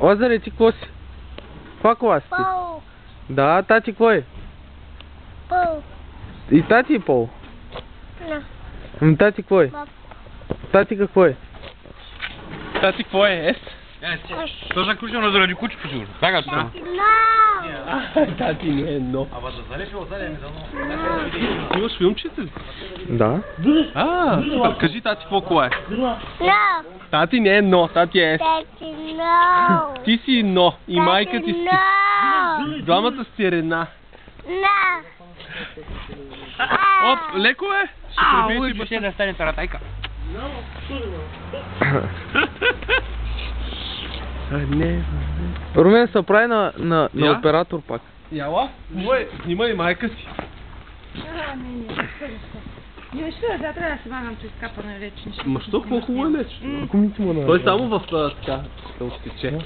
Лазаре, ти какво си? Каква клас ти? Пол. Да, тати какво е? Пол. И тати е Пол? На. Тати какво е? Баб. Тати какво е? Тати какво е? То за ключено заради куче посигурно. Така че. No. Тати не е но. Ама да залепи отзаде ми дано. Имаш филмчета ли? Да. Супер. Кажи тати какво е? No. Тати не е но, тати е. Daddy, no. Ти си но и майка ти си. No. Двамата сте рена. No. Оп, леко е? Ще пребиеш и баща. Да стане таратайка. Не. Румен се прави на Я? оператор пак. Яла? Снимай майка си. Не, ще да трябва да се мангам чрез капане вече. Ма що хубаво е леч? Комните му Той само в така ще оттече.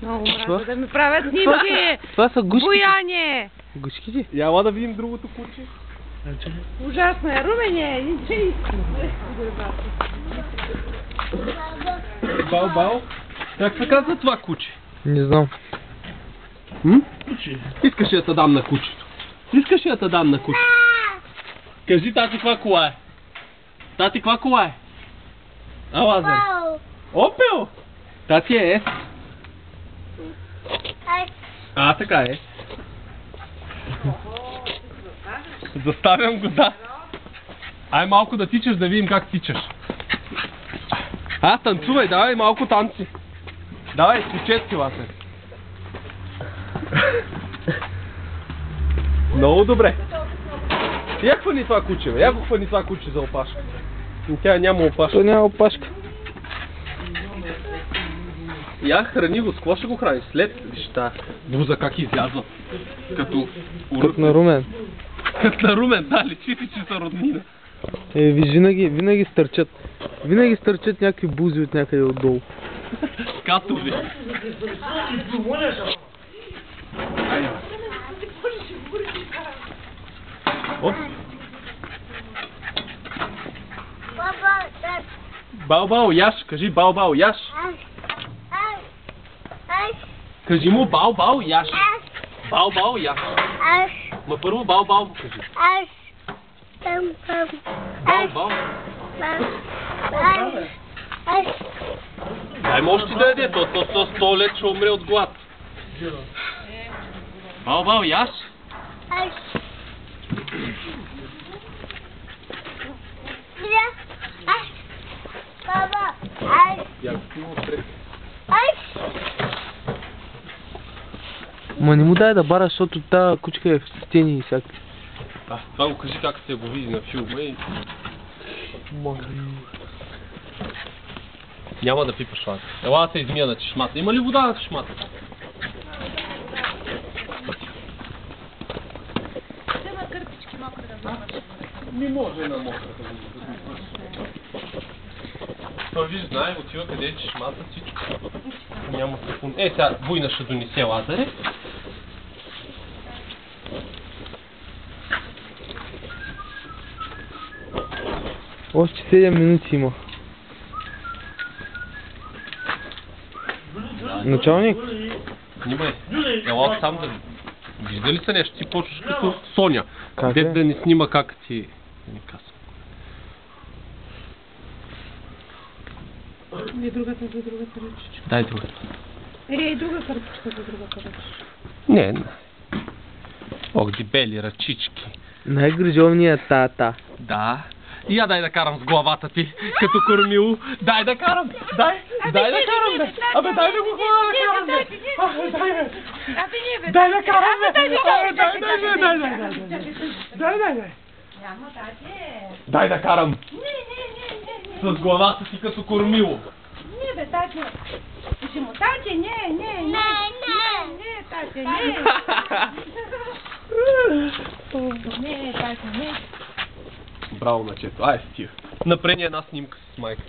Много мразя да ми правят снимки. Това са гушките. Бояне. Гушките? Яла да видим другото куче. Ужасно е. Румене. Бал. Как се казва това куче? Не знам. Искаш ли да те дам на кучето? Искаш ли да те дам на кучето? Кажи тати каква кола е? Тати каква кола е? А, Лазар? Pole. Опел! Тати е. I. Така е. Заставям го, да. Ай малко да тичаш, да видим как тичаш. Танцувай, давай малко танци. Давай, кучетки, Лазар. Много добре. Я хвани това куче, бе. Я го хвани това куче за опашка. Тя няма опашка. То няма опашка. Я храни го, с какво ще го храни? След, виж та буза как излязва. Като На Румен. Като на Румен, да, личи си, че са роднина. Виж, винаги стърчат. Винаги стърчат някакви бузи от някъде отдолу. Катови. Оп. Baba, that. Бал, яш, кажи бал, яш. I. Кажи му бал, яш. I. Бал, яш. I. Ма първо бал, кажи. I. Бал. I. Дай може ти да яде, то 100 лет ще умре от глад. Бал, яш. I. Baba, I. Я го ти му отпред. I. Ма не му дай да бара, защото тази кучка е в стени и всякакви. Това го кажи как се го види на филма и... Няма да пипаш това. Ела да се измия на чешмата. Има ли вода на чешмата? Има кърпички мокра да вземаш. Ми може на мокра да го той виж, знае, отива къде е чешмата, всичко. Няма секунд. Сега война ще донесе Лазаре. Още 7 минути има. Началник? Снимай. Ела сам да... Вижда ли се нещо? Ти почваш като Соня. Как Дет е? да не снима как ти... Не казвам. И другата ръчичка. Дай другата. И друга кърпичка за другата ръчичка. Не. Ох, дебели ръчички. Най-грижовният тата. Да. И я дай да карам с главата ти, като кормило. Дай да карам! Дай да карам, бе! Абе, дай да го хвана да карам, бе! Дай да карам, бе! Дай! Дай да карам! С главата си като кормило. Не, бе, тати. Кажи му, тати, не, тати, не. Не, тати, не. Браво, начето. Ай, стига. Напрени една снимка с майка.